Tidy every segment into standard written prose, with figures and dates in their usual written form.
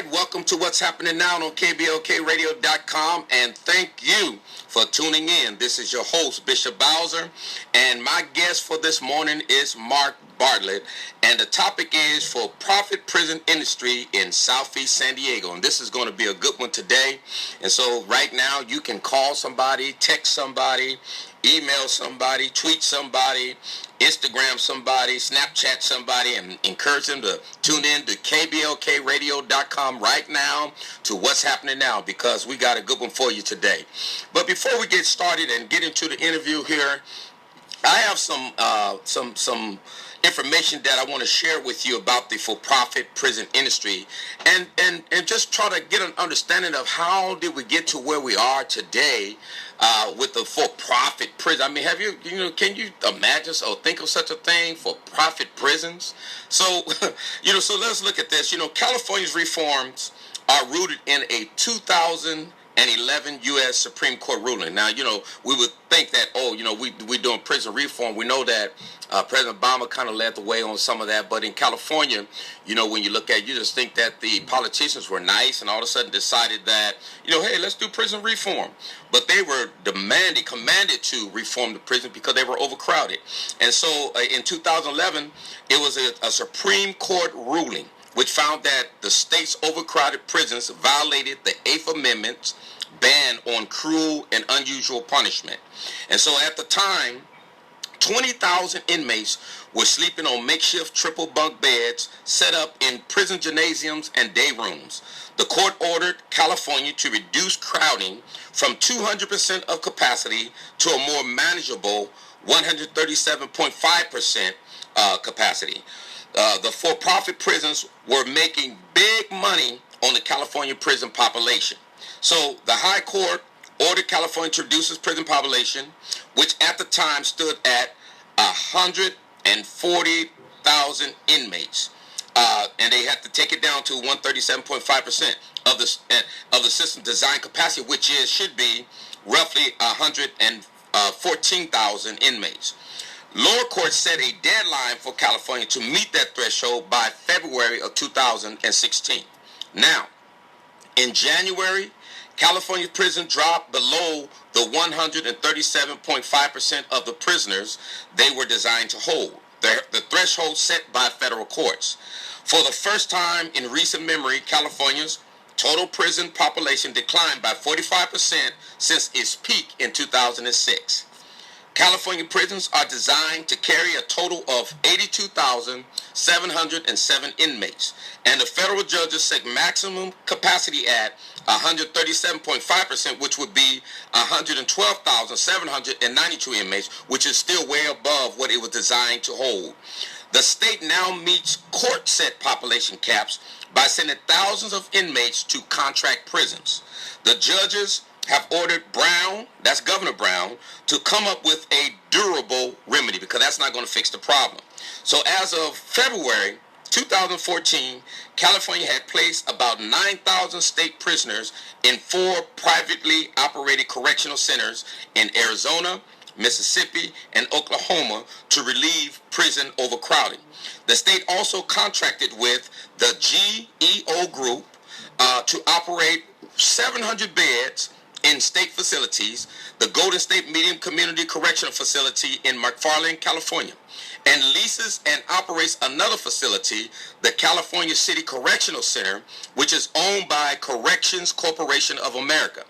right, welcome to What's Happening Now on KBLKradio.com, and thank you for tuning in. This is your host, Bishop Bowser, and my guest for this morning is Mark Bartlett, and the topic is for-profit prison industry in Southeast San Diego, and this is going to be a good one today. And so right now you can call somebody, text somebody, email somebody, tweet somebody, Instagram somebody, Snapchat somebody, and encourage them to tune in to KBLKradio.com right now to What's Happening Now, because we got a good one for you today. But before we get started and get into the interview here, I have some information that I want to share with you about the for-profit prison industry, and just try to get an understanding of how did we get to where we are today with the for-profit prison. I mean, can you imagine or think of such a thing, for-profit prisons? So, so let's look at this. California's reforms are rooted in a 2011 U.S. Supreme Court ruling. Now, we would think that, we're doing prison reform. We know that President Obama kind of led the way on some of that. But in California, when you look at it, you just think that the politicians were nice and all of a sudden decided that, hey, let's do prison reform. But they were commanded to reform the prison because they were overcrowded. And so in 2011, it was a Supreme Court ruling which found that the state's overcrowded prisons violated the 8th Amendment's ban on cruel and unusual punishment. And so at the time, 20,000 inmates were sleeping on makeshift triple bunk beds set up in prison gymnasiums and day rooms. The court ordered California to reduce crowding from 200% of capacity to a more manageable 137.5% capacity. The for-profit prisons were making big money on the California prison population. So the High Court ordered California to reduce its prison population, which at the time stood at 140,000 inmates. And they had to take it down to 137.5% of the system design capacity, which should be roughly 114,000 inmates. Lower court set a deadline for California to meet that threshold by February of 2016. Now, in January, California prison dropped below the 137.5% of the prisoners they were designed to hold, the threshold set by federal courts. For the first time in recent memory, California's total prison population declined by 45% since its peak in 2006. California prisons are designed to carry a total of 82,707 inmates, and the federal judges set maximum capacity at 137.5%, which would be 112,792 inmates, which is still way above what it was designed to hold. The state now meets court-set population caps by sending thousands of inmates to contract prisons. The judges have ordered Brown, that's Governor Brown, to come up with a durable remedy, because that's not going to fix the problem. So as of February 2014, California had placed about 9,000 state prisoners in 4 privately operated correctional centers in Arizona, Mississippi, and Oklahoma to relieve prison overcrowding. The state also contracted with the GEO Group to operate 700 beds in state facilities, the Golden State Medium Community Correctional Facility in McFarland, California, and leases and operates another facility, the California City Correctional Center, which is owned by Corrections Corporation of America.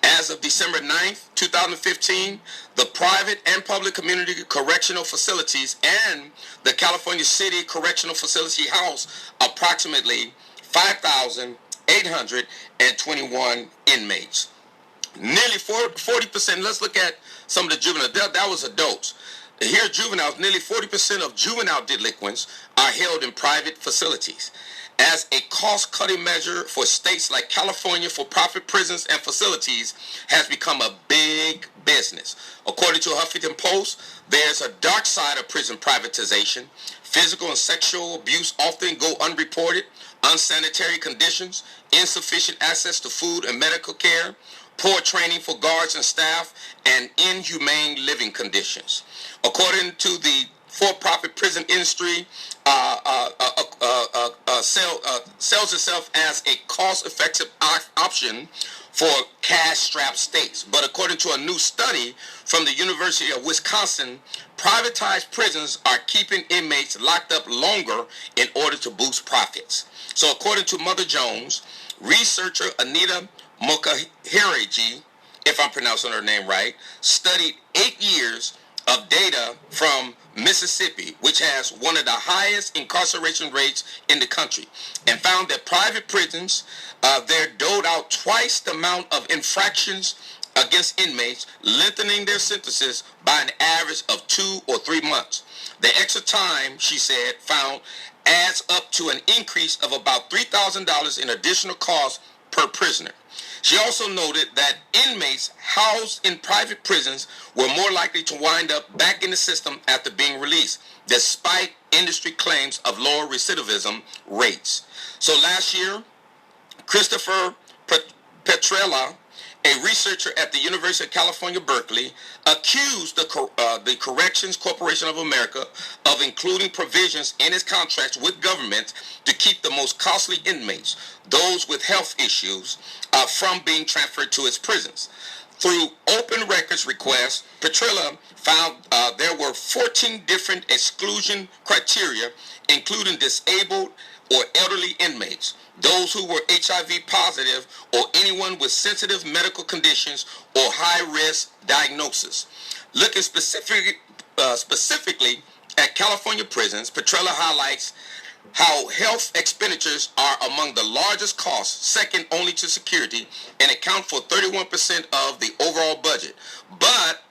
As of December 9th, 2015, the private and public community correctional facilities and the California City Correctional Facility house approximately 5,821 inmates. Nearly 40%, let's look at some of the juveniles. That was adults. Here, juveniles, nearly 40% of juvenile delinquents are held in private facilities. As a cost-cutting measure for states like California, for-profit prisons and facilities has become a big business. According to Huffington Post, there's a dark side of prison privatization. Physical and sexual abuse often go unreported, unsanitary conditions, insufficient access to food and medical care, poor training for guards and staff, and inhumane living conditions. According to the for-profit prison industry sells itself as a cost-effective option for cash-strapped states. But according to a new study from the University of Wisconsin, privatized prisons are keeping inmates locked up longer in order to boost profits. So according to Mother Jones, researcher Anita Mukherjee, if I'm pronouncing her name right, studied 8 years of data from Mississippi, which has one of the highest incarceration rates in the country, and found that private prisons, they're doled out twice the amount of infractions against inmates, lengthening their sentences by an average of 2 or 3 months. The extra time, she said, found adds up to an increase of about $3,000 in additional costs per prisoner. She also noted that inmates housed in private prisons were more likely to wind up back in the system after being released, despite industry claims of lower recidivism rates. So last year, Christopher Petrella, a researcher at the University of California, Berkeley, accused the Corrections Corporation of America of including provisions in its contracts with government to keep the most costly inmates, those with health issues, from being transferred to its prisons. Through open records requests, Petrella found there were 14 different exclusion criteria, including disabled or elderly inmates, those who were HIV positive, or anyone with sensitive medical conditions or high-risk diagnosis. Looking specifically at California prisons, Petrella highlights how health expenditures are among the largest costs, second only to security, and account for 31% of the overall budget. But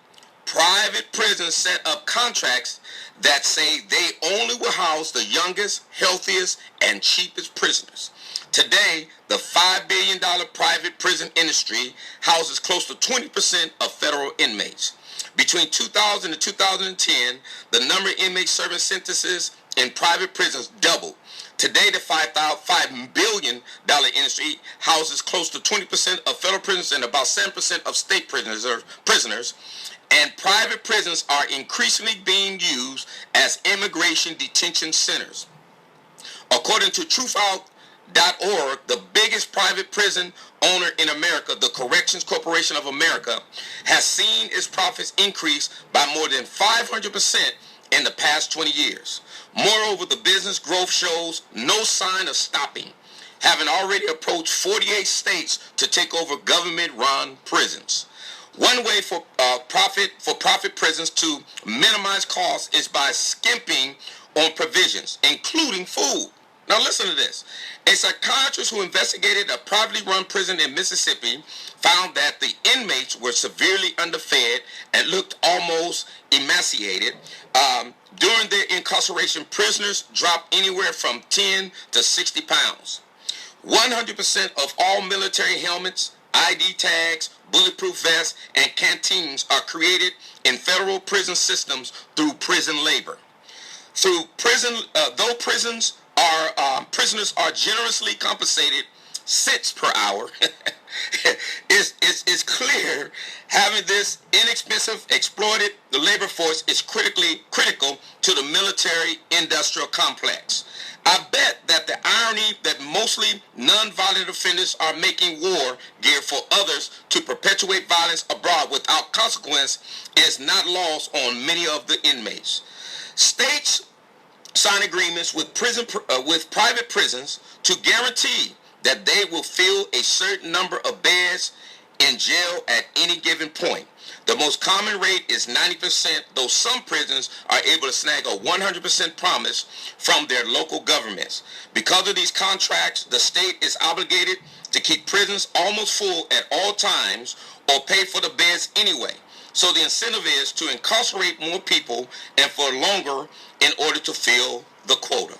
private prisons set up contracts that say they only will house the youngest, healthiest, and cheapest prisoners. Today, the $5 billion private prison industry houses close to 20% of federal inmates. Between 2000 and 2010, the number of inmates serving sentences in private prisons doubled. Today, the $5 billion industry houses close to 20% of federal prisons and about 7% of state prisoners, and private prisons are increasingly being used as immigration detention centers. According to TruthOut.org, the biggest private prison owner in America, the Corrections Corporation of America, has seen its profits increase by more than 500% in the past 20 years. Moreover, the business growth shows no sign of stopping, having already approached 48 states to take over government-run prisons. One way for profit prisons to minimize costs is by skimping on provisions, including food. Now listen to this. A psychiatrist who investigated a privately run prison in Mississippi found that the inmates were severely underfed and looked almost emaciated. During their incarceration, prisoners dropped anywhere from 10 to 60 pounds. 100% of all military helmets, ID tags, bulletproof vests, and canteens are created in federal prison systems through prison labor. Though prisoners are generously compensated cents per hour, it's clear having this inexpensive, exploited labor force is critical to the military-industrial complex. I bet that the irony that mostly non-violent offenders are making war gear for others to perpetuate violence abroad without consequence is not lost on many of the inmates. States sign agreements with private prisons to guarantee that they will fill a certain number of beds in jail at any given point. The most common rate is 90%, though some prisons are able to snag a 100% promise from their local governments. Because of these contracts, the state is obligated to keep prisons almost full at all times or pay for the beds anyway. So the incentive is to incarcerate more people and for longer in order to fill the quota.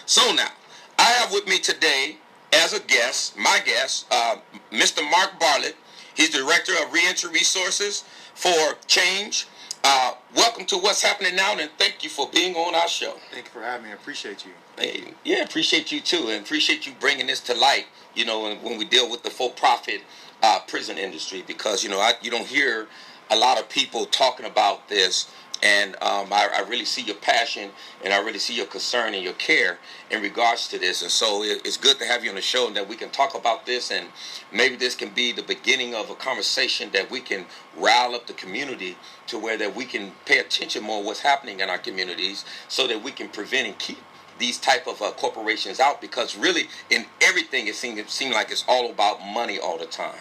So now, I have with me today as a guest, Mr. Mark Bartlett. He's Director of Reentry Resources for Change. Welcome to What's Happening Now, and thank you for being on our show. Thank you for having me. I appreciate you. Hey, yeah, appreciate you too, and appreciate you bringing this to light, when we deal with the for-profit prison industry, because, you don't hear a lot of people talking about this And I really see your passion, and I really see your concern and your care in regards to this. And so it's good to have you on the show, and that we can talk about this, and maybe this can be the beginning of a conversation that we can rile up the community to where that we can pay attention more what's happening in our communities, so that we can prevent and keep these type of corporations out. Because really in everything it seems like it's all about money all the time,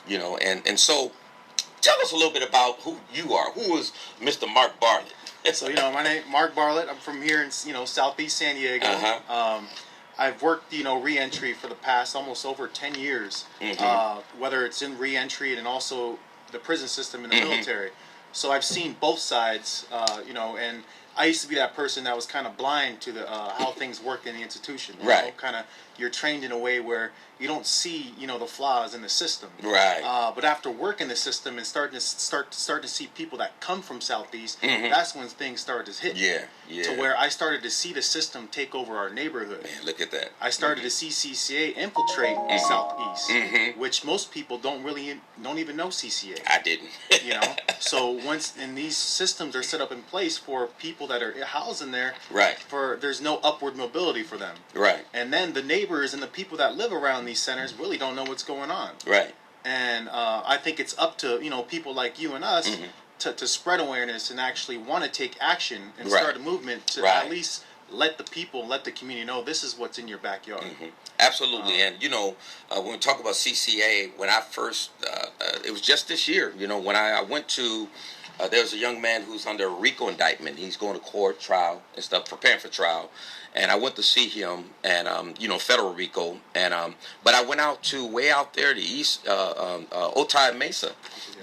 and so tell us a little bit about who you are. Who is Mr. Mark Bartlett? So, my name Mark Bartlett. I'm from here in, Southeast San Diego. I've worked, reentry for the past almost over 10 years, whether it's in reentry and also the prison system in the military. So I've seen both sides, and I used to be that person that was kind of blind to the how things work in the institution. Right. Kind of, you're trained in a way where you don't see, the flaws in the system. Right. But after working the system and starting to see people that come from Southeast, that's when things started to hit. Yeah. To where I started to see the system take over our neighborhood. Man, look at that. I started to see CCA infiltrate Southeast, which most people don't even know CCA. I didn't. So once these systems are set up in place for people that are housed in there, right, there's no upward mobility for them. Right. And then the neighbors and the people that live around these centers really don't know what's going on. Right. And I think it's up to people like you and us to spread awareness and actually want to take action and start a movement to at least let the people, let the community know this is what's in your backyard. Absolutely. And when we talk about CCA, when I first it was just this year, when I went to there's a young man who's under a RICO indictment. He's going to court, trial and stuff, preparing for trial. And I went to see him, and federal RICO, and but I went way out there, the east, Otay Mesa,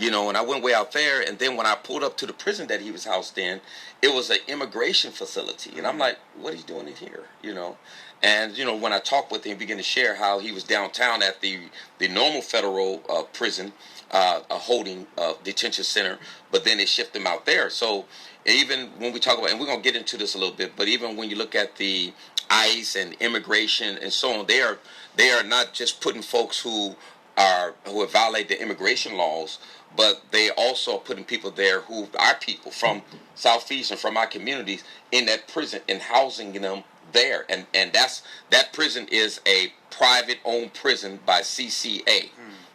and I went way out there, and then when I pulled up to the prison that he was housed in, it was an immigration facility, and I'm like, what are you doing in here, And when I talked with him, began to share how he was downtown at the normal federal prison, a holding detention center, but then they shipped him out there. So even when we talk about, and we're going to get into this a little bit, but even when you look at the ICE and immigration and so on, they are not just putting folks who have violated the immigration laws, but they also are putting people there who are people from Southeast and from our communities in that prison and housing them there. And that prison is a private owned prison by CCA.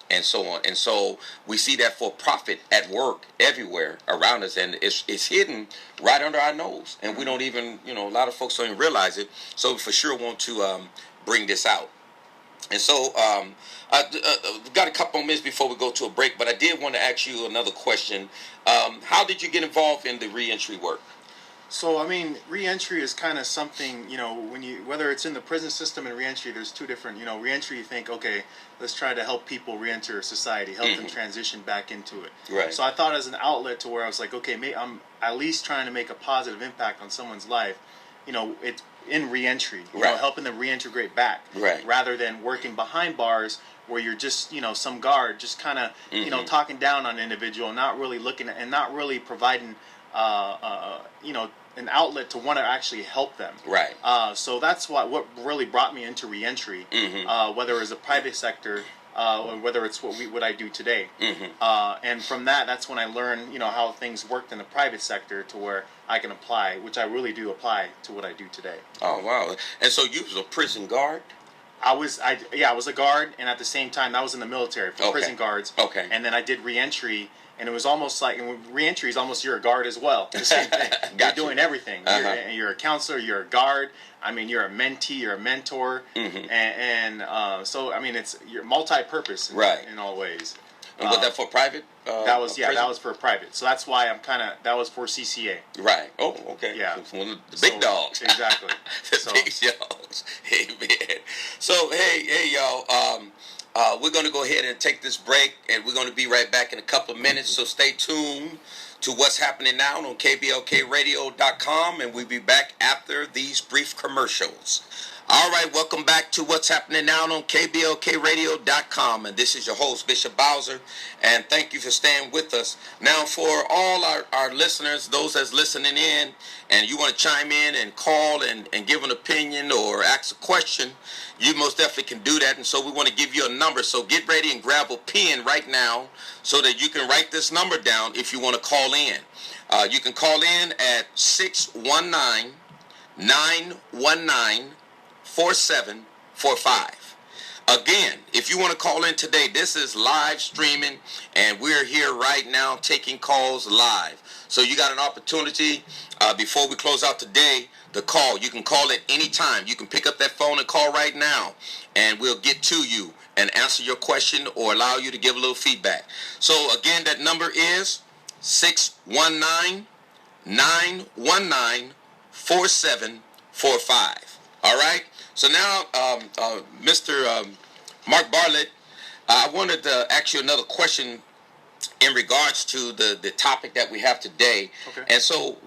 And so on. And so we see that for profit at work everywhere around us, and it's hidden right under our nose, and we don't even, a lot of folks don't even realize it. So we for sure want to bring this out. And so we've got a couple of minutes before we go to a break, but I did want to ask you another question. How did you get involved in the reentry work? So, reentry is kind of something, whether it's in the prison system and reentry, there's two different, reentry, you think, okay, let's try to help people reenter society, help them transition back into it. Right. So I thought as an outlet to where I was like, okay, I'm at least trying to make a positive impact on someone's life, it's in reentry, helping them reintegrate back, rather than working behind bars where you're just, some guard just kind of, talking down on an individual, not really looking at, and not really providing, an outlet to want to actually help them. Right. So that's what really brought me into reentry, whether it's a private sector, or whether it's what I do today. And from that's when I learned, how things worked in the private sector to where I can apply, which I really do apply to what I do today. Oh, wow. And so you was a prison guard? I was a guard, and at the same time, that was in the military for prison guards. Okay. And then I did reentry. And it was almost like, and re-entry is almost you're a guard as well. The same thing. You're doing everything. You're a counselor, you're a guard. You're a mentee, you're a mentor. So, you're multi-purpose in all ways. And was that for private? That was for private. So that's why that was for CCA. Right. Oh, okay. Yeah. One of the big dogs. Exactly. The big dogs. Amen. So, hey, y'all. We're going to go ahead and take this break, and we're going to be right back in a couple of minutes. So stay tuned to what's happening now on KBLKradio.com, and we'll be back after these brief commercials. All right, welcome back to What's Happening Now on KBLKRadio.com. And this is your host, Bishop Bowser. And thank you for staying with us. Now, for all our listeners, those that's listening in, and you want to chime in and call and give an opinion or ask a question, you most definitely can do that. And so we want to give you a number. So get ready and grab a pen right now so that you can write this number down if you want to call in. You can call in at 619-919-4745. Again, if you want to call in today, this is live streaming, and we're here right now taking calls live. So you got an opportunity before we close out today to call. You can call at any time. You can pick up that phone and call right now, and we'll get to you and answer your question or allow you to give a little feedback. So again, that number is 619-919-4745. All right. So now, Mr. Mark Bartlett, I wanted to ask you another question in regards to the topic that we have today. Okay. And so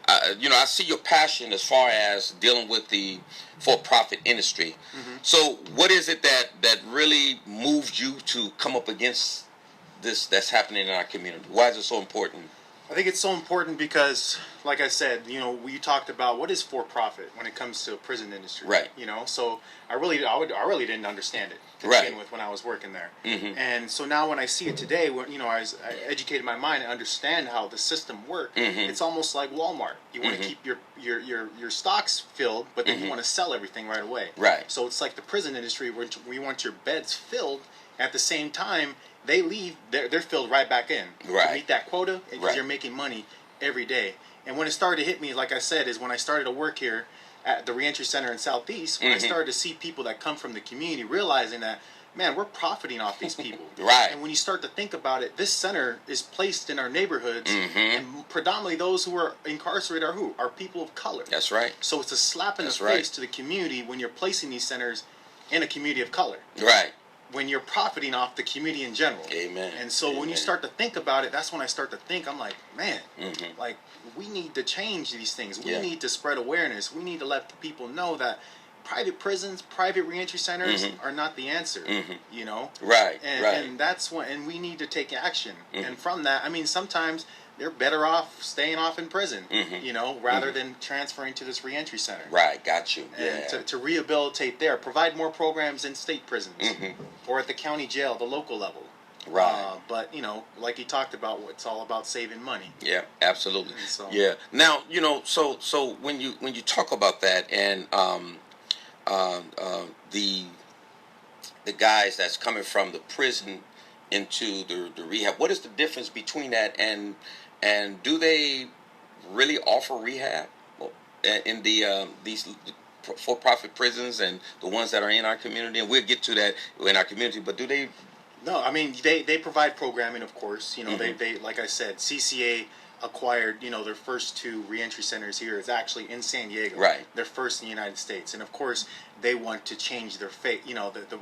I see your passion as far as dealing with the for-profit industry. Mm-hmm. So what is it that really moved you to come up against this that's happening in our community? Why is it so important? I think it's so important because, like I said, we talked about what is for-profit when it comes to prison industry. Right. So I really didn't understand it to begin with when I was working there. Mm-hmm. And so now when I see it today, when I educated my mind and understand how the system works, mm-hmm. it's almost like Walmart. You want to keep your stocks filled, but then mm-hmm. you want to sell everything right away. Right. So it's like the prison industry where we want your beds filled at the same time. They leave, they're filled right back in to meet that quota because you're making money every day. And when it started to hit me, like I said, is when I started to work here at the ReEntry Center in Southeast, when mm-hmm. I started to see people that come from the community realizing that, man, we're profiting off these people. Right. And when you start to think about it, this center is placed in our neighborhoods, mm-hmm. and predominantly those who are incarcerated are people of color. That's right. So it's a slap in the face to the community when you're placing these centers in a community of color. Right. When you're profiting off the community in general. Amen. And so when you start to think about it, that's when I start to think, I'm like, man, mm-hmm. like we need to change these things. We need to spread awareness. We need to let the people know that private prisons, private reentry centers mm-hmm. are not the answer, mm-hmm. Right. And that's when, and we need to take action. Mm-hmm. And from that, I mean, sometimes they're better off staying off in prison, mm-hmm. Rather mm-hmm. than transferring to this reentry center. Right, got you. And to rehabilitate there, provide more programs in state prisons mm-hmm. or at the county jail, the local level. Right. But, like you talked about, it's all about saving money. Yeah, absolutely. Yeah. Now, so when you talk about that and the guys that's coming from the prison into the rehab, what is the difference between that and do they really offer rehab in these for-profit prisons and the ones that are in our community? And we'll get to that in our community, but do they? No, I mean they provide programming, of course. mm-hmm. They like I said, CCA acquired their first 2 reentry centers here. It's actually in San Diego. Right. They're first in the United States, and of course they want to change their fate.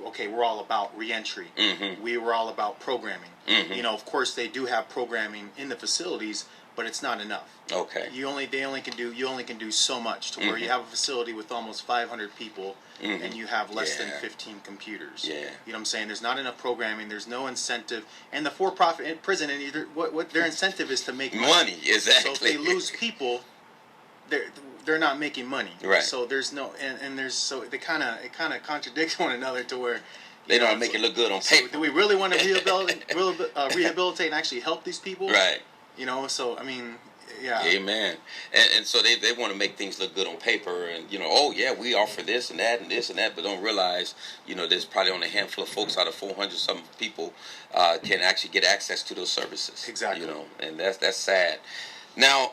Okay, we're all about reentry. Mm-hmm. We were all about programming. Mm-hmm. Of course they do have programming in the facilities, but it's not enough. Okay. You only can do so much to where mm-hmm. you have a facility with almost 500 people mm-hmm. and you have less than 15 computers. Yeah. You know what I'm saying? There's not enough programming. There's no incentive. And the for-profit prison, what their incentive is to make money. Exactly. So if they lose people, they're not making money. Right. So there's no and there's so it kind of contradicts one another to where they don't make it look good on paper. So do we really want to rehabilitate and actually help these people? Right. So I mean, yeah. Amen. And so they want to make things look good on paper, and we offer this and that and this and that, but don't realize there's probably only a handful of folks out of 400 something people can actually get access to those services. Exactly. And that's sad. Now,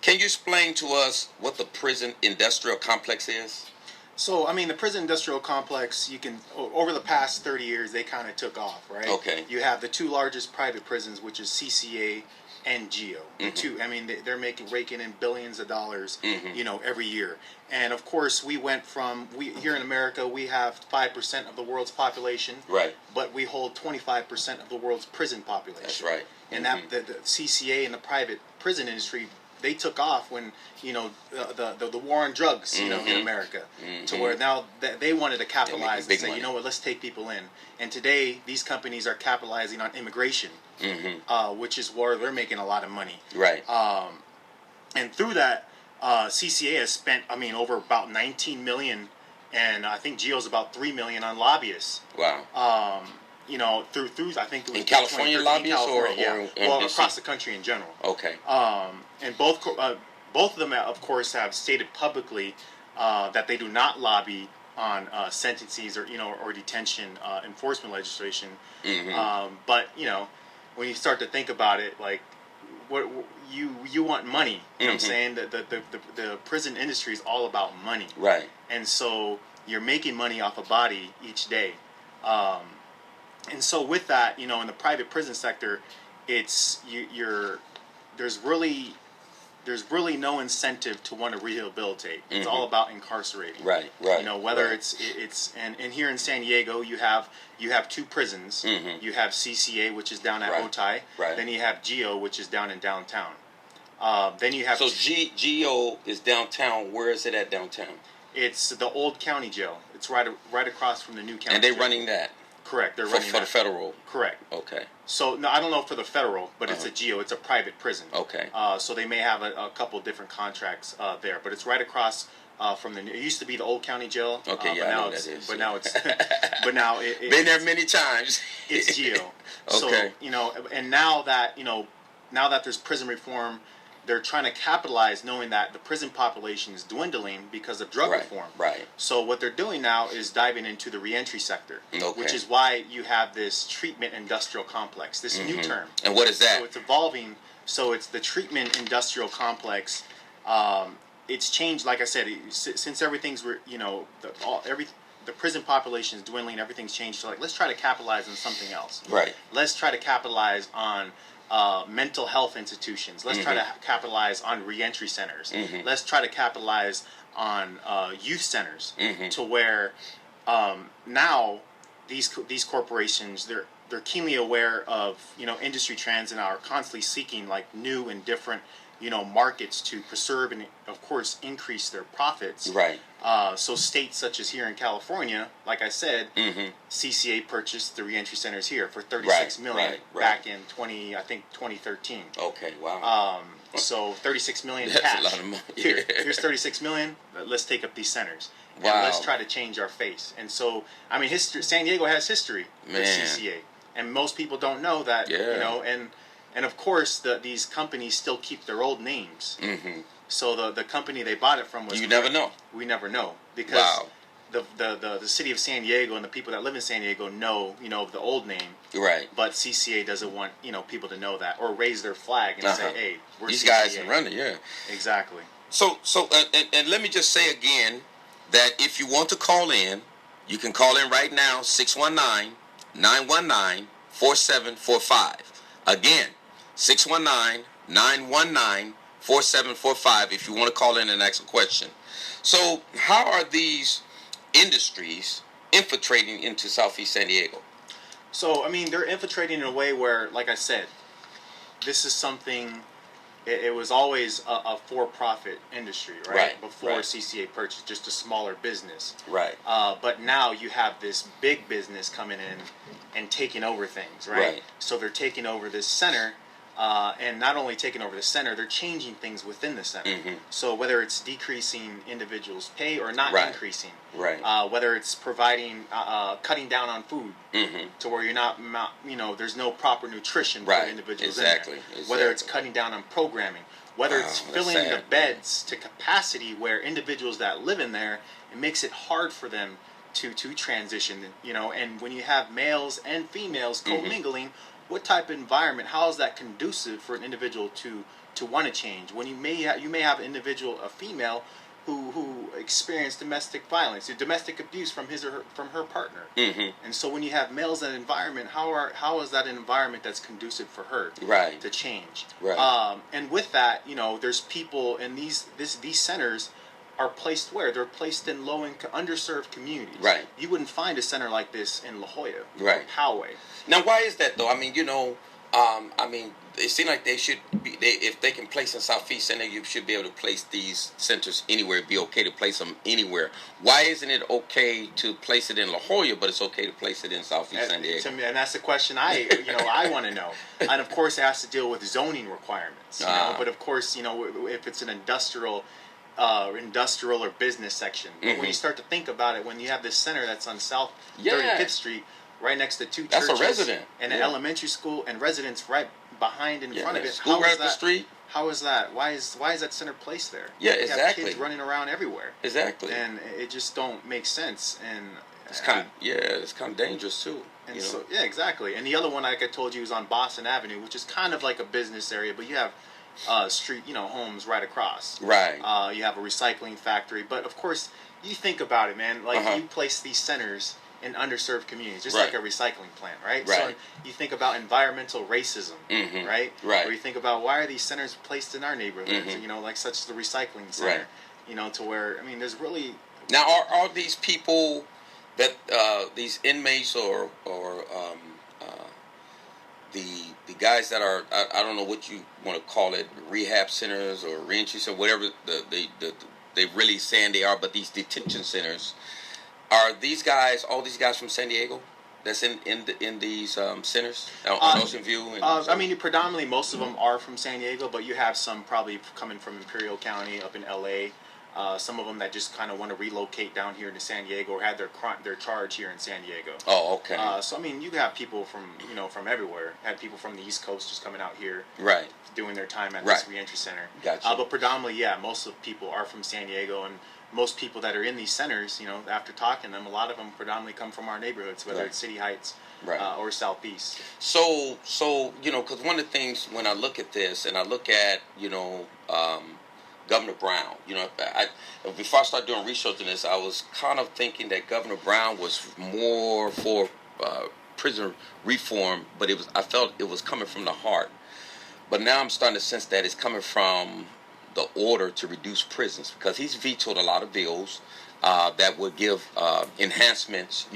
can you explain to us what the prison industrial complex is? So, I mean, the prison industrial complex, over the past 30 years, they kind of took off, right? Okay. You have the 2 largest private prisons, which is CCA and GEO. Mm-hmm. I mean, they're raking in billions of dollars, mm-hmm. Every year. And of course, we went from, here in America, we have 5% of the world's population. Right. But we hold 25% of the world's prison population. That's right. And mm-hmm. that the CCA and the private prison industry they took off when the war on drugs in America, to where now they wanted to capitalize and say, money. you know what, let's take people in. And today these companies are capitalizing on immigration, which is where they're making a lot of money. Right. And through that, CCA has spent, over about 19 million, and I think Geo's about 3 million on lobbyists. Wow. Through I think it was in California lobbyists, or across the country in general. Okay. And both of them, of course, have stated publicly that they do not lobby on sentences or detention enforcement legislation. But when you start to think about it, like, what you want money. You know what I'm saying? The prison industry is all about money. Right. And so you're making money off a body each day. And so with that, in the private prison sector, it's there's really no incentive to want to rehabilitate. It's all about incarcerating. Right. Whether it's and here in San Diego, you have 2 prisons. You have CCA, which is down at Otay. Right. Then you have Geo, which is down in downtown. Then you have Geo is downtown. Where is it at downtown? It's the old county jail. It's right across from the new county. And they're jail. running that. Correct. They're running for the federal. Correct. Okay. So no, I don't know for the federal, but it's a Geo. It's a private prison. Okay. So they may have a couple different contracts there, but it's right across from the. It used to be the old county jail. Okay. But now that is. But now it's. But now been there many times. It's Geo. Okay. So and now that there's prison reform, they're trying to capitalize, knowing that the prison population is dwindling because of drug reform. Right. So what they're doing now is diving into the reentry sector, which is why you have this treatment industrial complex, this new term. And what is that? So it's evolving. So it's the treatment industrial complex. It's changed, like I said, since everything's the prison population is dwindling, everything's changed. So let's try to capitalize on something else. Right. Let's try to capitalize on mental health institutions. Let's try to capitalize on reentry centers. Let's try to capitalize on youth centers, to where now these corporations, they're keenly aware of industry trends and are constantly seeking like new and different markets to preserve and of course increase their profits. Right. So states such as here in California, like I said, CCA purchased the reentry centers here for $36 million back in 2013. Okay, wow. So $36 million That's cash. a lot of money. Here's $36 million. Let's take up these centers. Wow. And let's try to change our face. And so, San Diego has history with CCA, and most people don't know that. And of course, these companies still keep their old names. So the company they bought it from was. You never know. We never know, because the city of San Diego and the people that live in San Diego know the old name. Right. But CCA doesn't want people to know that or raise their flag and say, hey, we're these CCA. guys are running. Yeah. Exactly. So and let me just say again that if you want to call in, you can call in right now, 619-919-4745. Again, 619-919-4745 if you want to call in and ask a question. So how are these industries infiltrating into Southeast San Diego? So, they're infiltrating in a way where, like I said, this is something, it was always a for-profit industry, right? Before CCA purchased, just a smaller business. Right. But now you have this big business coming in and taking over things, right? So they're taking over this center, and not only taking over the center, they're changing things within the center. So whether it's decreasing individuals' pay or not increasing, whether it's providing, cutting down on food, to where you're not, there's no proper nutrition for individuals in there. Whether it's cutting down on programming, whether it's filling the beds to capacity where individuals that live in there, it makes it hard for them to transition, and when you have males and females commingling, what type of environment, how is that conducive for an individual to want to change? When you may have an individual, a female, who experienced domestic violence, domestic abuse from her partner, and so when you have males in an environment, how is that an environment that's conducive for her to change? And with that, there's people in these centers are placed where? They're placed in low-income, underserved communities. You wouldn't find a center like this in La Jolla or Poway. Now, why is that, though? I mean, it seems like they should be. If they can place in Southeast San Diego, you should be able to place these centers anywhere. It'd be okay to place them anywhere. Why isn't it okay to place it in La Jolla, but it's okay to place it in Southeast San Diego? And that's the question I want to know. And of course, it has to deal with zoning requirements. But of course, if it's an industrial or business section. But when you start to think about it, when you have this center that's on South 35th Street, right next to two churches, that's a resident, and an elementary school, and residents right behind in front of it. School right up the street. How is that? Why is that center placed there? Yeah, you exactly. have kids running around everywhere. Exactly. And it just don't make sense. And it's kind of dangerous too. And so exactly. And the other one, like I told you, is on Boston Avenue, which is kind of like a business area, but you have street, homes right across. Right. You have a recycling factory, but of course, you think about it, man. Like you place these centers in underserved communities, just like a recycling plant, right? So you think about environmental racism, right? Right. Or you think about why are these centers placed in our neighborhoods, like such as the recycling center, to where, I mean, there's really... Now, are these people that, these inmates or the guys that are, I don't know what you want to call it, rehab centers or reentry centers, whatever they really saying they are, but these detention centers, are these guys, all these guys from San Diego that's in these centers on Ocean View? I mean, predominantly most of them are from San Diego, but you have some probably coming from Imperial County up in LA. Some of them that just kind of want to relocate down here to San Diego or had their charge here in San Diego. Oh, okay. So I mean, you have people from from everywhere. Had people from the East Coast just coming out here, right, doing their time at this reentry center. Gotcha. But predominantly, most of the people are from San Diego, and most people that are in these centers, after talking to them, a lot of them predominantly come from our neighborhoods, whether it's City Heights or Southeast. So because one of the things when I look at this and I look at Governor Brown, before I started doing research on this, I was kind of thinking that Governor Brown was more for prison reform, but I felt it was coming from the heart. But now I'm starting to sense that it's coming from the order to reduce prisons, because he's vetoed a lot of bills that would give enhancements,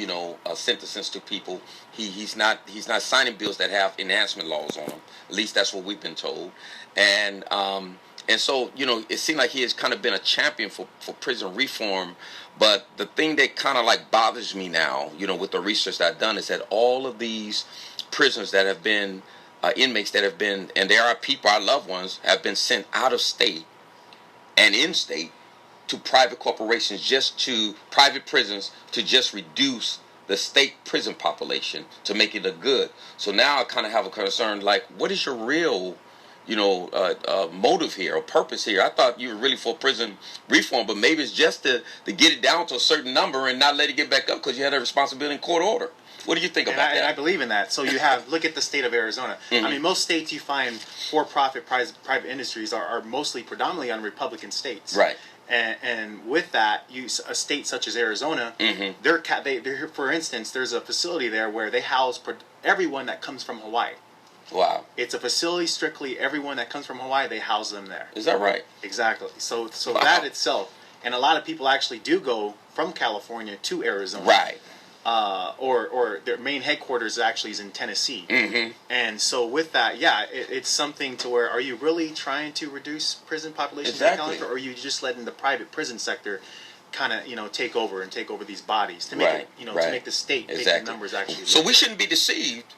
sentences to people. He's not signing bills that have enhancement laws on them. At least that's what we've been told. And so, it seemed like he has kind of been a champion for prison reform. But the thing that kind of like bothers me now, with the research that I've done, is that all of these prisoners that have been inmates that have been, and there are people, our loved ones, have been sent out of state and in state to private corporations, private prisons, to just reduce the state prison population to make it look good. So now I kind of have a concern, like, what is your real motive here or purpose here? I thought you were really for prison reform, but maybe it's just to get it down to a certain number and not let it get back up because you had a responsibility in court order. What do you think about that? And I believe in that. So you look at the state of Arizona. I mean, most states you find for-profit private industries are mostly predominantly on Republican states. Right. And with that, a state such as Arizona, they're for instance, there's a facility there where they house everyone that comes from Hawaii. Wow. It's a facility strictly everyone that comes from Hawaii, they house them there. Is that right? Exactly. So that itself, and a lot of people actually do go from California to Arizona. Right. Or their main headquarters actually is in Tennessee. And so with that, it's something to where, are you really trying to reduce prison population in California, or are you just letting the private prison sector kind of take over these bodies to make it, to make the state take the numbers actually. So we shouldn't be deceived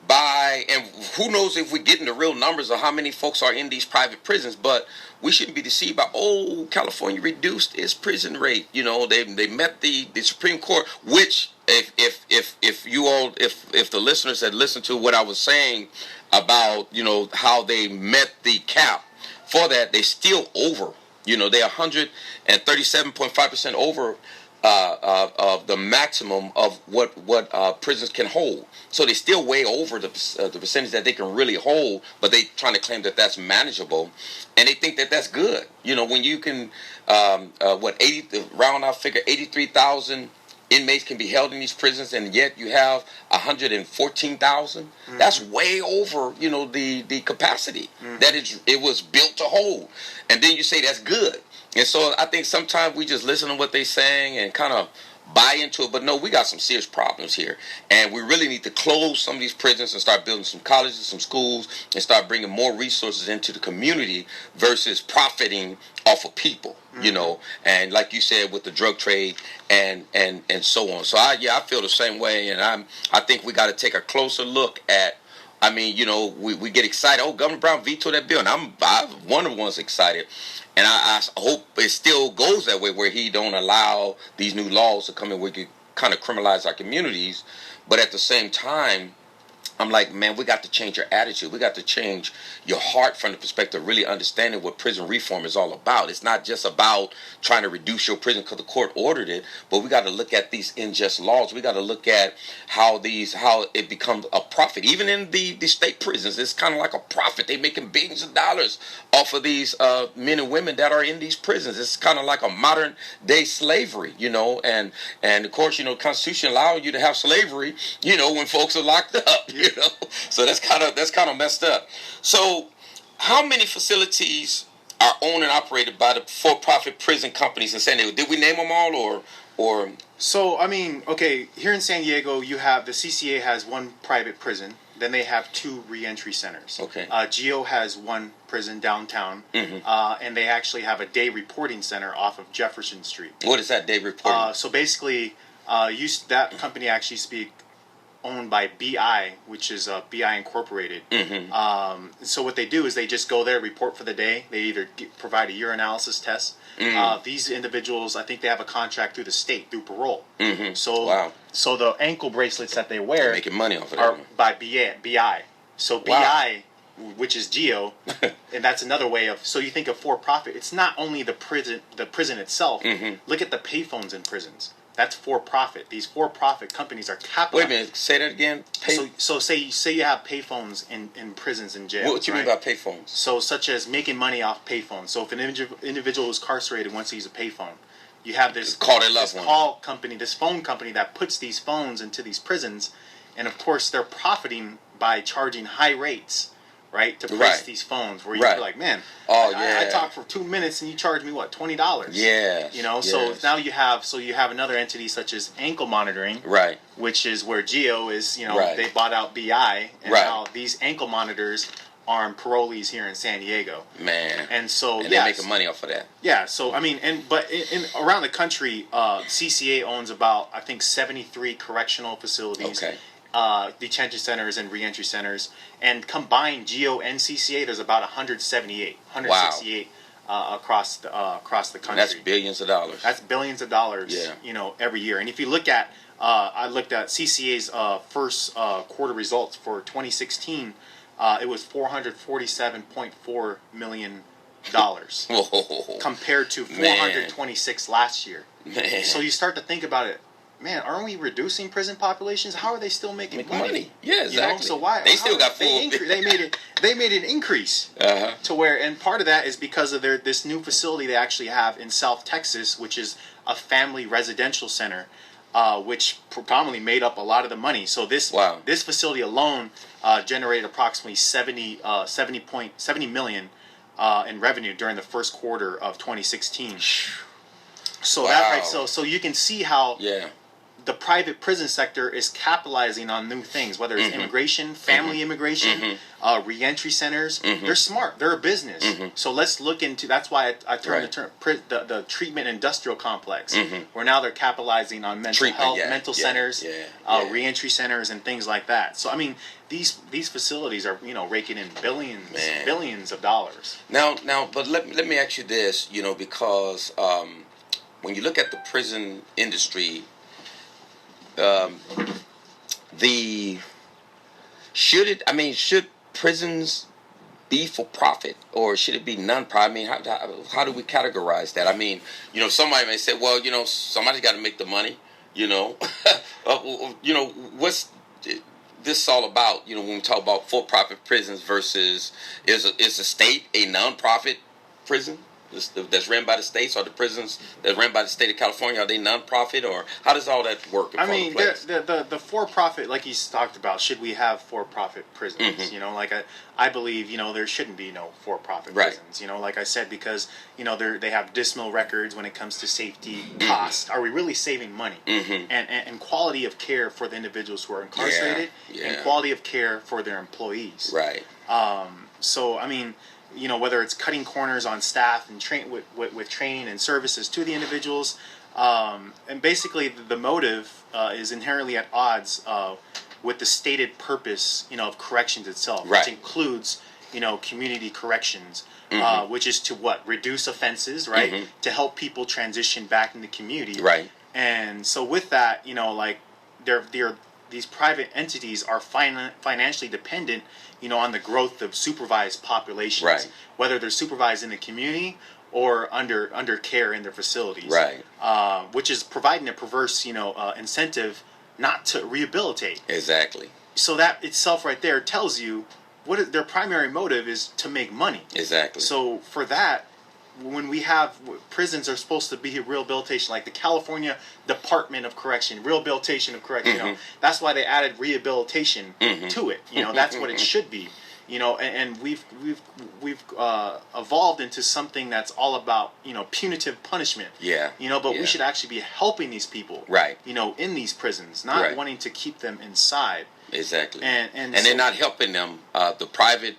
by, and who knows if we're getting the real numbers of how many folks are in these private prisons, but we shouldn't be deceived by, California reduced its prison rate. They met the Supreme Court, which if the listeners had listened to what I was saying about, how they met the cap for that, they still over, they're 137.5% over of the maximum of what prisons can hold. So they still way over the percentage that they can really hold, but they trying to claim that that's manageable, and they think that that's good. When you can, round out figure 83,000 inmates can be held in these prisons, and yet you have 114,000. That's way over, the capacity that it was built to hold, and then you say that's good. And so I think sometimes we just listen to what they're saying and kind of buy into it. But no, we got some serious problems here, and we really need to close some of these prisons and start building some colleges, some schools, and start bringing more resources into the community versus profiting off of people, you know, and like you said, with the drug trade and so on. So I feel the same way, and I think we got to take a closer look at. I mean, you know, we get excited. Oh, Governor Brown vetoed that bill, and I'm one of the ones excited, and I hope it still goes that way, where he don't allow these new laws to come in where we kind of criminalize our communities. But at the same time, I'm like, man, we got to change your attitude. We got to change your heart from the perspective of really understanding what prison reform is all about. It's not just about trying to reduce your prison because the court ordered it, but we got to look at these unjust laws. We got to look at how it becomes a profit. Even in the state prisons, it's kind of like a profit. They're making billions of dollars off of these men and women that are in these prisons. It's kind of like a modern day slavery, you know, and of course, you know, the Constitution allows you to have slavery, you know, when folks are locked up. You know, so that's kind of messed up. So, how many facilities are owned and operated by the for-profit prison companies in San Diego? Did we name them all, or? So, I mean, okay, here in San Diego, you have the CCA has one private prison. Then they have 2 reentry centers. Okay. GEO has one prison downtown, and they actually have a day reporting center off of Jefferson Street. What is that day reporting? So basically, that company actually used to be owned by BI, which is BI Incorporated. So what they do is they just go there, report for the day. They either provide a urinalysis test. These individuals, I think they have a contract through the state, through parole. So the ankle bracelets that they wear, they're making money off of that, are by BI. So BI, which is GEO, and that's another way of. So you think of for-profit. It's not only the prison itself. Look at the payphones in prisons. That's for-profit. These for-profit companies are capitalized. Wait a minute. Say that again. So say you have payphones in prisons and jails. What you mean by payphones? So such as making money off payphones. So if an individual is incarcerated wants to use a payphone, you have this phone company that puts these phones into these prisons, and of course they're profiting by charging high rates. Right, to price these phones, where you're like, man, I talk for 2 minutes and you charge me what, $20? Yeah, you know. So now you have another entity such as ankle monitoring, right, which is where GEO is. You know, they bought out BI, and now these ankle monitors are on parolees here in San Diego. Man, and they're making money off of that. Yeah, so I mean, but in around the country, CCA owns about, I think, 73 correctional facilities. Okay. Detention centers and reentry centers, and combined GEO and CCA, there's about 168 across the country. And that's billions of dollars. That's billions of dollars, you know, every year. And if you look at, I looked at CCA's first quarter results for 2016. It was $447.4 million compared to 426 last year. Man. So you start to think about it. Man, aren't we reducing prison populations? How are they still making money? Yeah, exactly. You know? So why they still got full? They made an increase to where, and part of that is because of this new facility they actually have in South Texas, which is a family residential center, which predominantly made up a lot of the money. So this facility alone generated approximately 70 million in revenue during the first quarter of 2016. So so you can see how the private prison sector is capitalizing on new things, whether it's immigration, family immigration, reentry centers. They're smart. They're a business. So let's look into. That's why I termed the treatment industrial complex, where now they're capitalizing on mental health, mental centers, reentry centers, and things like that. So I mean, these facilities are, you know, raking in billions of dollars. Now, but let me ask you this, you know, because when you look at the prison industry. Should prisons be for profit, or should it be non-profit? I mean, how do we categorize that? I mean, you know, somebody may say, well, you know, somebody's got to make the money, you know. You know, what's this all about? You know, when we talk about for-profit prisons versus is a state a non-profit prison? that's ran by the states, or the prisons that ran by the state of California? Are they nonprofit, or how does all that work? I mean, the for-profit, like he's talked about, should we have for-profit prisons? You know, like I believe, you know, there shouldn't be no for-profit prisons. You know, like I said, because, you know, they have dismal records when it comes to safety, cost. Are we really saving money? And quality of care for the individuals who are incarcerated, and quality of care for their employees. Right. So, I mean, you know, whether it's cutting corners on staff and with training and services to the individuals, and basically the motive is inherently at odds with the stated purpose, you know, of corrections itself, which includes, you know, community corrections, which is to what? Reduce offenses, right? To help people transition back in the community. Right. And so with that, you know, like these private entities are financially dependent, you know, on the growth of supervised populations, whether they're supervised in the community or under care in their facilities, which is providing a perverse, you know, incentive not to rehabilitate. Exactly. So that itself right there tells you their primary motive is to make money. Exactly. So for that, when we have prisons are supposed to be rehabilitation, like the California Department of Correction, rehabilitation of correction, you know, that's why they added rehabilitation to it. You know, that's what it should be. You know, and we've evolved into something that's all about, you know, punitive punishment. Yeah. You know, but we should actually be helping these people. Right. You know, in these prisons, not wanting to keep them inside. Exactly. And they're not helping them. The private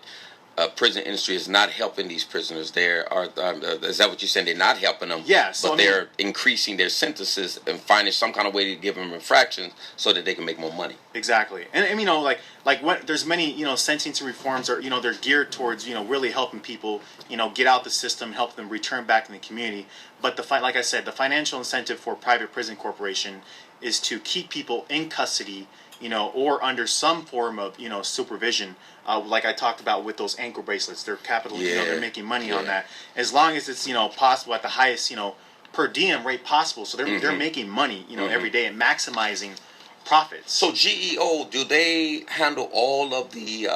prison industry is not helping these prisoners. Is that what you're saying? They're not helping them. Yeah. So but they're increasing their sentences and finding some kind of way to give them infractions so that they can make more money. Exactly. And you know, like what there's many, you know, sentencing reforms are, you know, they're geared towards, you know, really helping people, you know, get out the system, help them return back in the community. But like I said, the financial incentive for private prison corporation is to keep people in custody, you know, or under some form of, you know, supervision. Like I talked about with those ankle bracelets, they're you know, they're making money on that. As long as it's, you know, possible at the highest, you know, per diem rate possible. So they're making money, you know, every day and maximizing profits. So GEO, do they handle all of the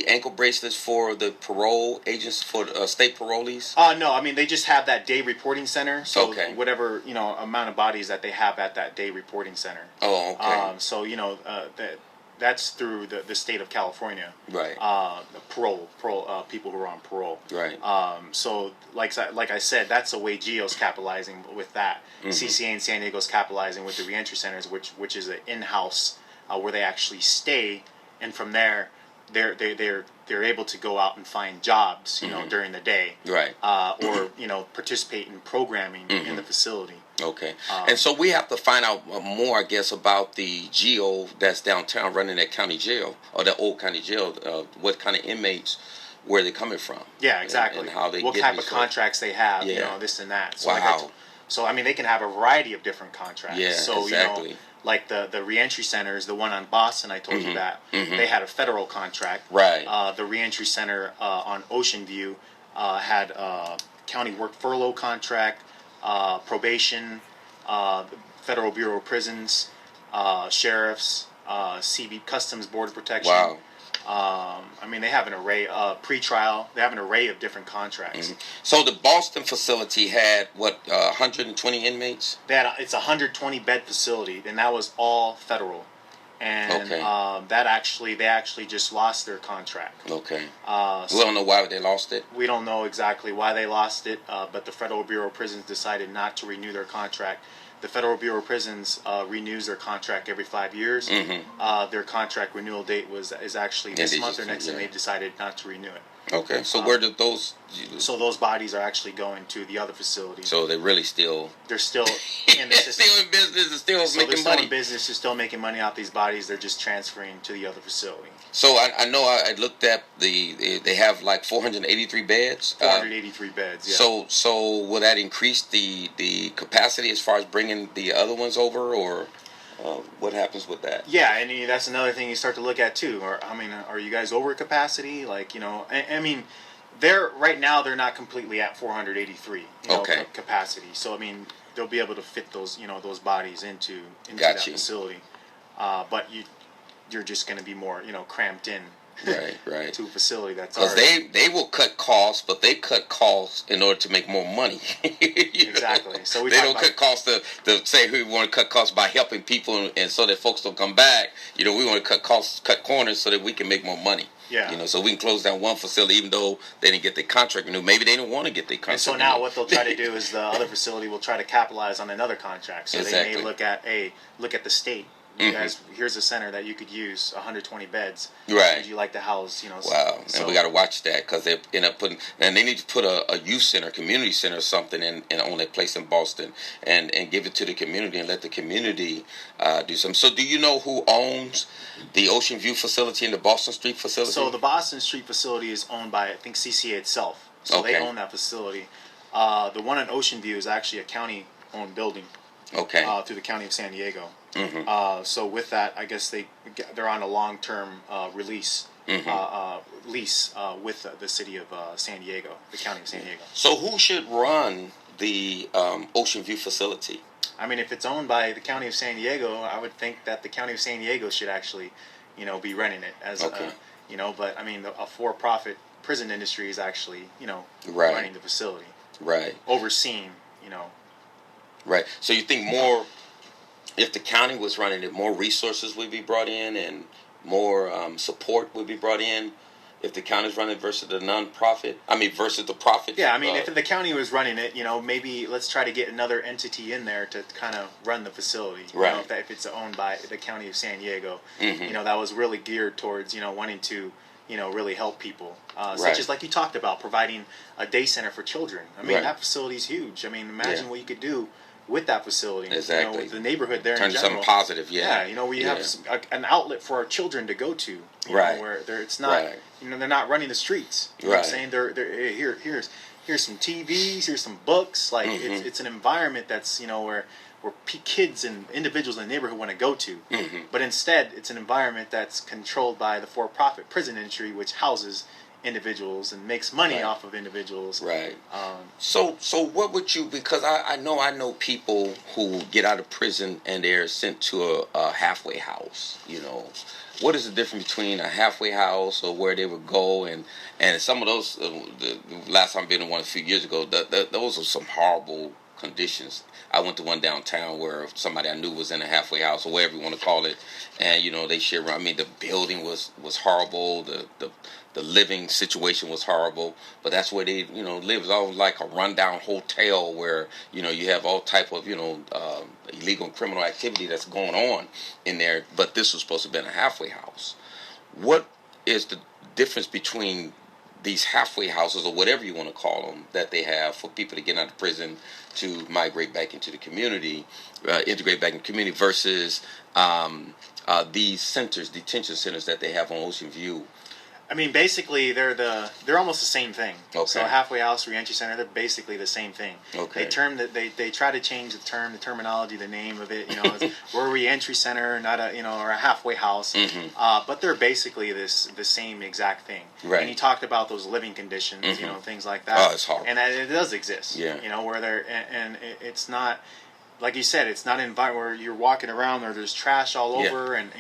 ankle bracelets for the parole agents, for state parolees? No, I mean they just have that day reporting center. So whatever, you know, amount of bodies that they have at that day reporting center. Oh, okay. So you know that's through the state of California. Right. Parole people who are on parole. Right. So like I said, that's the way GEO's capitalizing with that. CCA in San Diego's capitalizing with the reentry centers, which is an in-house where they actually stay, and from there they're able to go out and find jobs, you know, during the day. Right. Or you know, participate in programming in the facility. Okay. And so we have to find out more, I guess, about the GEO that's downtown running that county jail, or that old county jail. What kind of inmates, where they're coming from. Yeah, exactly. And how they what get type of contracts they have, you know, this and that. So so I mean, they can have a variety of different contracts. Yeah, so, exactly. You know, like the reentry centers, the one on Boston, I told you that, they had a federal contract. Right. The reentry center on Ocean View had a county work furlough contract, probation, Federal Bureau of Prisons, sheriffs, CB Customs Border Protection. Wow. I mean, they have an array of pre-trial. They have an array of different contracts. So the Boston facility had, 120 inmates? It's a 120-bed facility, and that was all federal. And they actually just lost their contract. Okay. So we don't know why they lost it? We don't know exactly why they lost it, but the Federal Bureau of Prisons decided not to renew their contract. The Federal Bureau of Prisons renews their contract every 5 years. Their contract renewal date is actually this month or next, and they've decided not to renew it. Okay, so where did those? So those bodies are actually going to the other facility. So they're really still. They're still in the system. Still in business and still making they're still money. In business, they're still making money off these bodies. They're just transferring to the other facility. So I know I looked at they have like 483 beds. 483 beds. Yeah. So will that increase the capacity as far as bringing the other ones over, or what happens with that? Yeah, and that's another thing you start to look at too. Or I mean, are you guys over capacity? Like, you know, I mean, right now they're not completely at 483 capacity. So I mean, they'll be able to fit those those bodies into that facility. But you're just going to be more cramped in right. to a facility that's because they will cut costs, but they cut costs in order to make more money. Exactly. So they don't cut costs to say we want to cut costs by helping people, and so that folks don't come back. We want to cut costs, cut corners, so that we can make more money. Yeah. So we can close down one facility even though they didn't get their contract renewed. Maybe they didn't want to get their contract And so renewed. now what they'll try to do is the other facility will try to capitalize on another contract. So Exactly. they may look at the state. You guys, here's a center that you could use 120 beds. Right. Would you like to house, Wow. And we got to watch that because they end up putting, and they need to put a youth center, community center or something in on that place in Boston and give it to the community and let the community do something. So do you know who owns the Ocean View facility and the Boston Street facility? So the Boston Street facility is owned by, I think, CCA itself. So they own that facility. The one in Ocean View is actually a county-owned building. Okay. Through the county of San Diego. Mm-hmm. So with that, I guess they're on a long-term lease with the city of San Diego, the county of San Diego. So who should run the Ocean View facility? I mean, if it's owned by the county of San Diego, I would think that the county of San Diego should actually, be running it as, but I mean, a for-profit prison industry is actually, running the facility, right, overseeing, Right. So you think more, if the county was running it, more resources would be brought in and more support would be brought in if the county's running versus the nonprofit? Versus the profit? Yeah, if the county was running it, maybe let's try to get another entity in there to kind of run the facility. Right. If it's owned by the county of San Diego, mm-hmm. That was really geared towards, wanting to, really help people. Right. Such as, like you talked about, providing a day center for children. Right. That facility's huge. Imagine what you could do with that facility, exactly. With the neighborhood there turn in general. something positive, where you have an outlet for our children to go to, right? Where it's not, they're not running the streets. You know what I'm saying? They're here's some TVs, here's some books. Like mm-hmm. it's an environment that's where kids and individuals in the neighborhood want to go to, mm-hmm. but instead it's an environment that's controlled by the for-profit prison industry, which houses individuals and makes money off of individuals. Right. So what would you, because I know people who get out of prison and they're sent to a halfway house, What is the difference between a halfway house or where they would go and some of those, the last time I've been in one a few years ago, those are some horrible conditions. I went to one downtown where somebody I knew was in a halfway house or whatever you want to call it, and they share around. The building was horrible. The living situation was horrible, but that's where they live. It's all like a rundown hotel where you have all type of illegal and criminal activity that's going on in there. But this was supposed to have been a halfway house. What is the difference between these halfway houses or whatever you want to call them that they have for people to get out of prison to migrate back into the community, integrate back in the community versus these centers, detention centers that they have on Ocean View? Basically, they're almost the same thing. Okay. So a halfway house, reentry center, they're basically the same thing. Okay. They try to change the terminology, the name of it. We're a reentry center, not or a halfway house. Mm-hmm. But they're basically the same exact thing. Right. And you talked about those living conditions, mm-hmm. Things like that. Oh, it's horrible. And it does exist. Yeah. Where it's not, like you said, it's not an environment where you're walking around or there's trash all over, and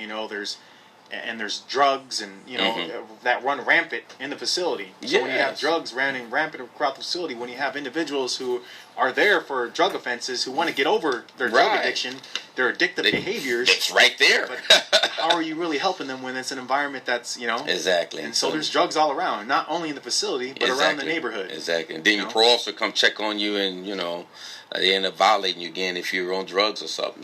there's drugs and mm-hmm. that run rampant in the facility. So when you have Yes. drugs running rampant throughout the facility, when you have individuals who are there for drug offenses who want to get over their drug addiction, their addictive behaviors, it's right there. But how are you really helping them when it's an environment that's exactly? And so there's drugs all around, not only in the facility but around the neighborhood. Exactly. And then your parole officer come check on you, and they end up violating you again if you're on drugs or something.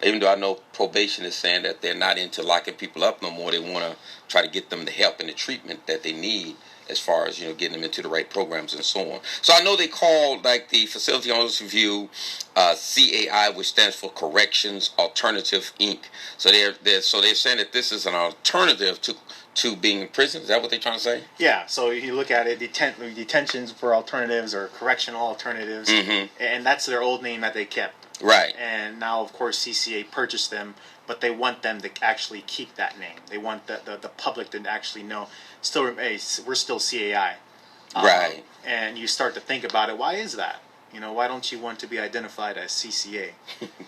Even though I know probation is saying that they're not into locking people up no more, they want to try to get them the help and the treatment that they need as far as getting them into the right programs and so on. So I know they call like the facility on Ocean View CAI, which stands for Corrections Alternative Inc. So they're saying that this is an alternative to being in prison. Is that what they're trying to say? Yeah. So you look at it, detentions for alternatives or correctional alternatives, mm-hmm. and that's their old name that they kept. Right. And now, of course, CCA purchased them, but they want them to actually keep that name. They want the public to actually know, we're still CAI. Right. And you start to think about it, why is that? why don't you want to be identified as CCA?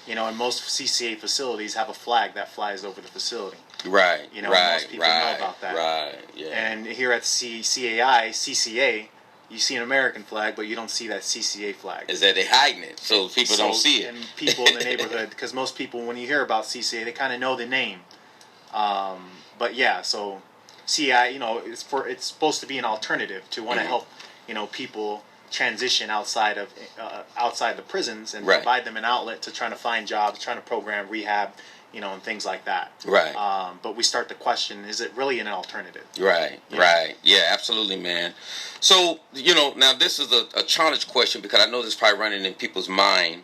And most CCA facilities have a flag that flies over the facility. Right. Most people know about that. Right. Yeah. And here at CCA, you see an American flag, but you don't see that CCA flag. Is that they hiding it so people don't see it? And people in the neighborhood, because most people, when you hear about CCA, they kind of know the name. But yeah, so CCA, it's supposed to be an alternative to want to help, people transition outside the prisons and provide them an outlet to trying to find jobs, trying to program rehab, and things like that. Right. But we start to question, is it really an alternative? Right. Right. Yeah, absolutely, man. So, now this is a challenge question because I know this is probably running in people's mind.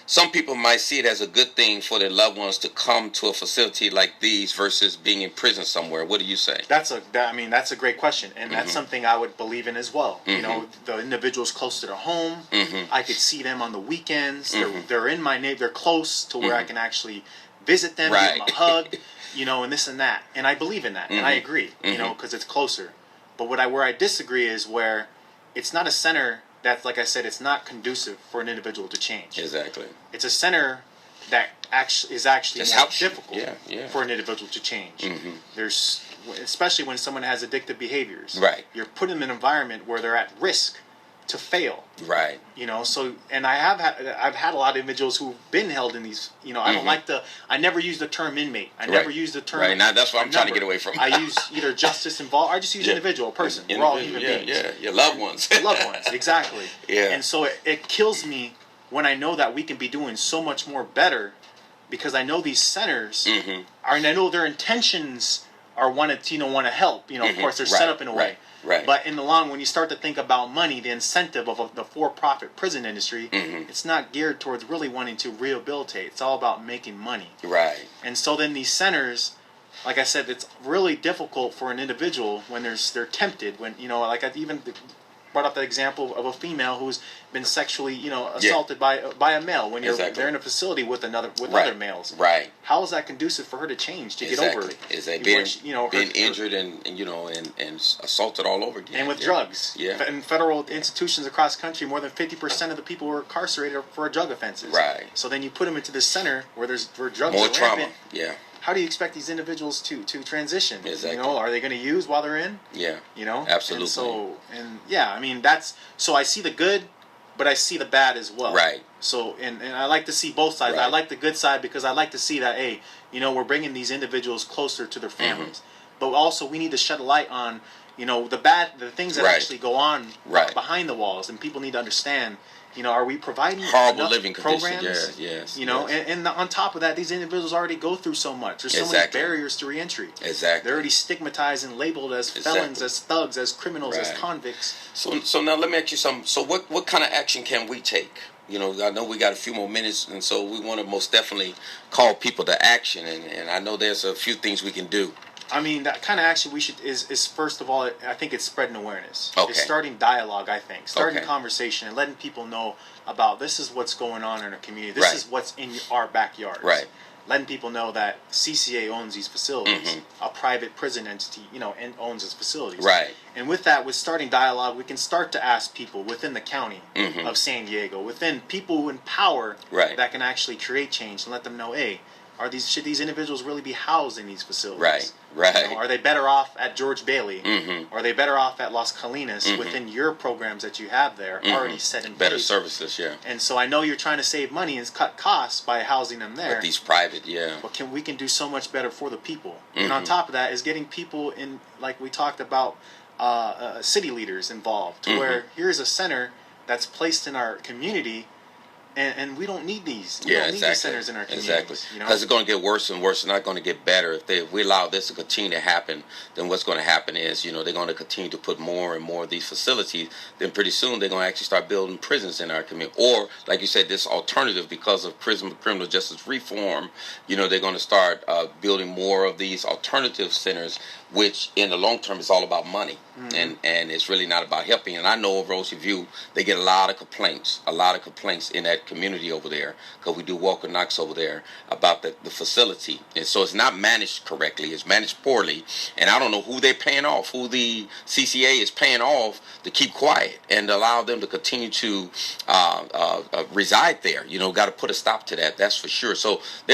Some people might see it as a good thing for their loved ones to come to a facility like these versus being in prison somewhere. What do you say? That's a great question, and that's something I would believe in as well. The individuals close to their home, I could see them on the weekends. They're in my neighborhood. They're close to where I can actually visit them, give them a hug, and this and that. And I believe in that, and I agree, because it's closer. But where I disagree is where it's not a center that's, like I said, it's not conducive for an individual to change. Exactly. It's a center that is actually more difficult for an individual to change. There's, especially when someone has addictive behaviors. Right. You're putting them in an environment where they're at risk to fail. Right. So, and I've had a lot of individuals who've been held in these, I never use the term inmate. I never use the term. Right. Now that's what I'm trying to get away from. I use either justice involved, I just use individual, person. We're all human beings. Yeah, your loved ones. Loved ones, exactly. Yeah. And so it kills me when I know that we can be doing so much more better, because I know these centers are, and I know their intentions are want to help. Of course, they're set up in a way. Right. But in the long, when you start to think about money, the incentive of the for-profit prison industry, it's not geared towards really wanting to rehabilitate. It's all about making money. Right. And so then these centers, like I said, it's really difficult for an individual when they're tempted. When like I even brought up that example of a female who's been sexually assaulted by a male when they're in a facility with other males. Right. How is that conducive for her to change, to get over it? Is that being injured and assaulted all over again? And with drugs. Yeah. In federal institutions across the country, more than 50% of the people were incarcerated for drug offenses. Right. So then you put them into this center where drugs more are trauma. rampant. Yeah. How do you expect these individuals to transition? Exactly. Are they going to use while they're in? Yeah. Absolutely. So I see the good, but I see the bad as well. Right. So and I like to see both sides. Right. I like the good side because I like to see that we're bringing these individuals closer to their families. But also we need to shed a light on the things that actually go on behind the walls, and people need to understand. Are we providing horrible enough living programs? conditions? Yes. And on top of that, these individuals already go through so much. There's so many barriers to reentry. Exactly. They're already stigmatized and labeled as felons, as thugs, as criminals, as convicts. So now let me ask you something. So what kind of action can we take? I know we got a few more minutes, and so we want to most definitely call people to action. And I know there's a few things we can do. I mean, that kind of action is first of all, I think it's spreading awareness. Okay. It's starting dialogue, I think. Starting conversation and letting people know about this is what's going on in our community. This is what's in our backyards. Right. Letting people know that CCA owns these facilities. A private prison entity, owns its facilities. Right. And with that, with starting dialogue, we can start to ask people within the county of San Diego, within people in power that can actually create change, and let them know, hey, should these individuals really be housed in these facilities? Right. Are they better off at George Bailey? Are they better off at Las Colinas within your programs that you have there already set in place? Better services, yeah. And so I know you're trying to save money and cut costs by housing them there. But these private, But we can do so much better for the people. And on top of that is getting people in, like we talked about, city leaders involved, to where here's a center that's placed in our community. And we don't need these. We don't need these centers in our communities. Exactly. Because it's going to get worse and worse. It's not going to get better. If we allow this to continue to happen, then what's going to happen is, they're going to continue to put more and more of these facilities. Then pretty soon they're going to actually start building prisons in our community. Or, like you said, this alternative, because of criminal justice reform, they're going to start building more of these alternative centers, which in the long term is all about money. And it's really not about helping. And I know over Ocean View, they get a lot of complaints in that community over there, because we do walk and knocks over there, about the facility. And so it's not managed correctly. It's managed poorly. And I don't know who they're paying off, who the CCA is paying off to keep quiet and allow them to continue to reside there. Got to put a stop to that. That's for sure. So we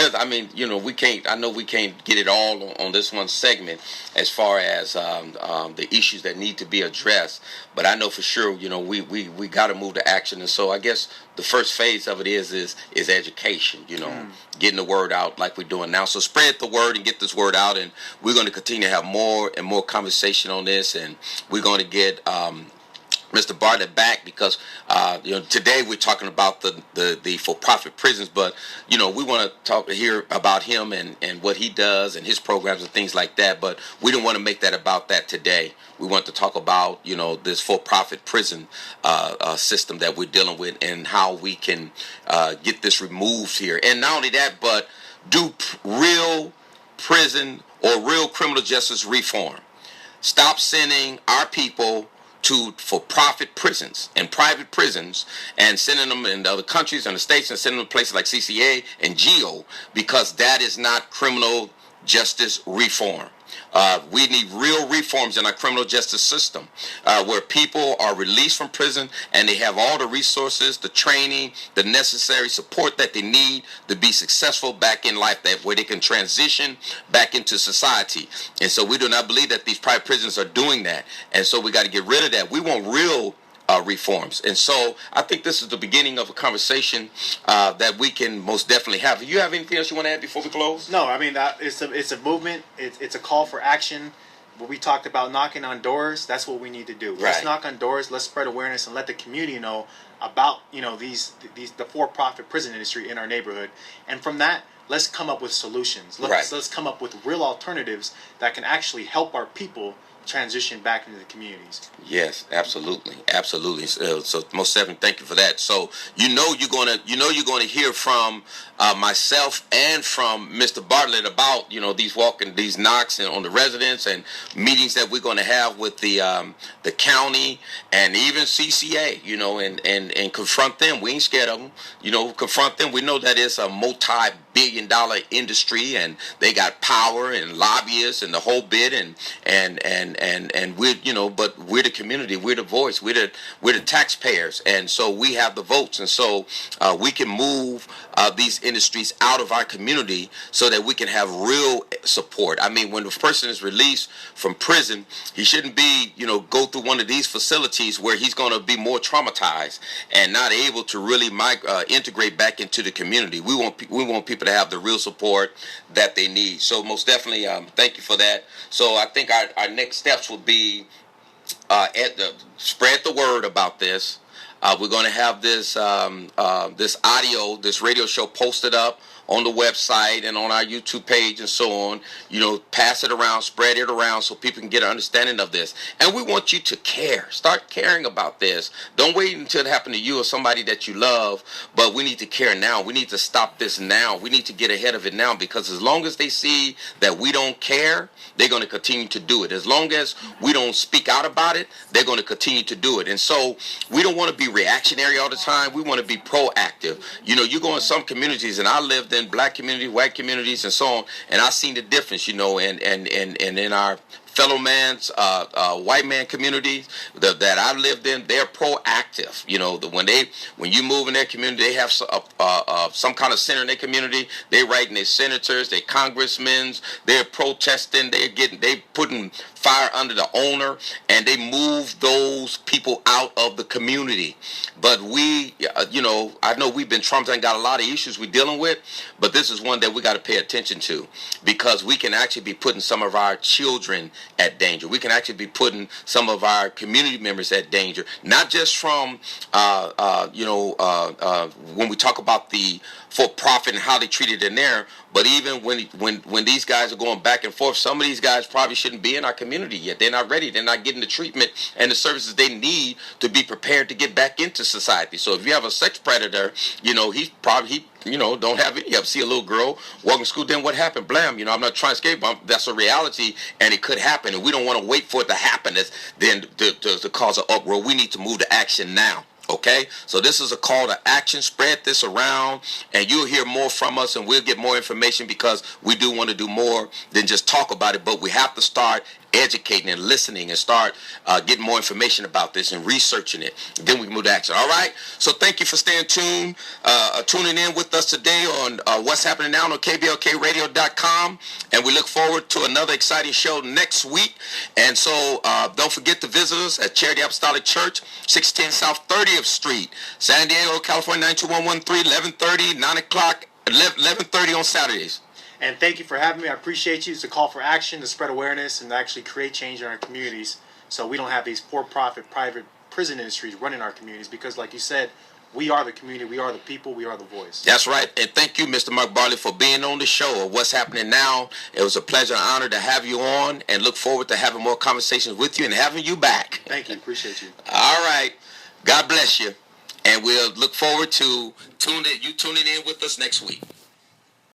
can't get it all on this one segment as far as the issues that need to be addressed. But I know for sure, we got to move to action. And so I guess the first phase of it is education, getting the word out like we're doing now. So spread the word and get this word out. And we're going to continue to have more and more conversation on this. And we're going to get Mr. Bartlett back, because today we're talking about the for-profit prisons, but we want to hear about him and what he does and his programs and things like that. But we don't want to make that about that today. We want to talk about this for-profit prison system that we're dealing with, and how we can get this removed here. And not only that, but do real prison or real criminal justice reform. Stop sending our people to for-profit prisons and private prisons, and sending them in other countries and the states, and sending them to places like CCA and GEO, because that is not criminal justice reform. We need real reforms in our criminal justice system, where people are released from prison and they have all the resources, the training, the necessary support that they need to be successful back in life, where they can transition back into society. And so we do not believe that these private prisons are doing that. And so we got to get rid of that. We want real reforms. And so I think this is the beginning of a conversation that we can most definitely have. Do you have anything else you want to add before we close? No, I mean, it's a movement. It's a call for action. What we talked about, knocking on doors, that's what we need to do. Right. Let's knock on doors. Let's spread awareness and let the community know about the for-profit prison industry in our neighborhood. And from that, let's come up with solutions. Let's come up with real alternatives that can actually help our people transition back into the communities. Yes, absolutely. So most definitely, thank you for that. So you're going to hear from myself and from Mr. Bartlett about these knocks and on the residents, and meetings that we're going to have with the county and even CCA, and confront them. We ain't scared of them. Confront them. We know that it's a multi-billion-dollar industry, and they got power and lobbyists and the whole bit, and we're but we're the community, we're the voice, we're the taxpayers, and so we have the votes, and so we can move these industries out of our community so that we can have real support. I mean, when a person is released from prison, he shouldn't be go through one of these facilities where he's going to be more traumatized and not able to really integrate back into the community. We want people to have the real support that they need. So most definitely, thank you for that. So I think our next steps will be spread the word about this. We're going to have this radio show posted up on the website and on our YouTube page and so on. Pass it around, spread it around so people can get an understanding of this. And we want you to care. Start caring about this. Don't wait until it happens to you or somebody that you love, but we need to care now. We need to stop this now. We need to get ahead of it now, because as long as they see that we don't care, they're going to continue to do it. As long as we don't speak out about it, they're going to continue to do it. And so we don't want to be reactionary all the time. We want to be proactive. You go in some communities, and I lived in black communities, white communities, and so on, and I've seen the difference, and in our fellow man's white man communities that I lived in, they're proactive. When you move in their community, they have some kind of center in their community. They're writing their senators, their congressmen, they're protesting, they putting fire under the owner, and they move those people out of the community. But we, I know we've been traumatized and got a lot of issues we're dealing with, but this is one that we got to pay attention to, because we can actually be putting some of our children at danger. We can actually be putting some of our community members at danger, not just from, when we talk about the for-profit and how they treat it in there, but even when these guys are going back and forth, some of these guys probably shouldn't be in our community yet. They're not ready. They're not getting the treatment and the services they need to be prepared to get back into society. So if you have a sex predator, he's probably don't have any help. See a little girl walking to school, then what happened? Blam, I'm not trying to escape. That's a reality, and it could happen, and we don't want to wait for it to happen then to cause an uproar. We need to move to action now. Okay, so this is a call to action. Spread this around, and you'll hear more from us, and we'll get more information, because we do want to do more than just talk about it. But we have to start educating and listening, and start getting more information about this and researching it. Then we can move to action. All right. So thank you for staying tuned, tuning in with us today on What's Happening Now on KBLKRadio.com, and we look forward to another exciting show next week. And so don't forget to visit us at Charity Apostolic Church, 610 South 30th Street, San Diego, California, 92113, 11:30, 9 o'clock, 11:30 on Saturdays. And thank you for having me. I appreciate you. It's a call for action to spread awareness and to actually create change in our communities, so we don't have these for-profit private prison industries running our communities, because like you said, we are the community, we are the people, we are the voice. That's right. And thank you, Mr. Mark Bartlett, for being on the show of What's Happening Now. It was a pleasure and honor to have you on, and look forward to having more conversations with you and having you back. Thank you. Appreciate you. All right. God bless you. And we'll look forward to tuning in with us next week.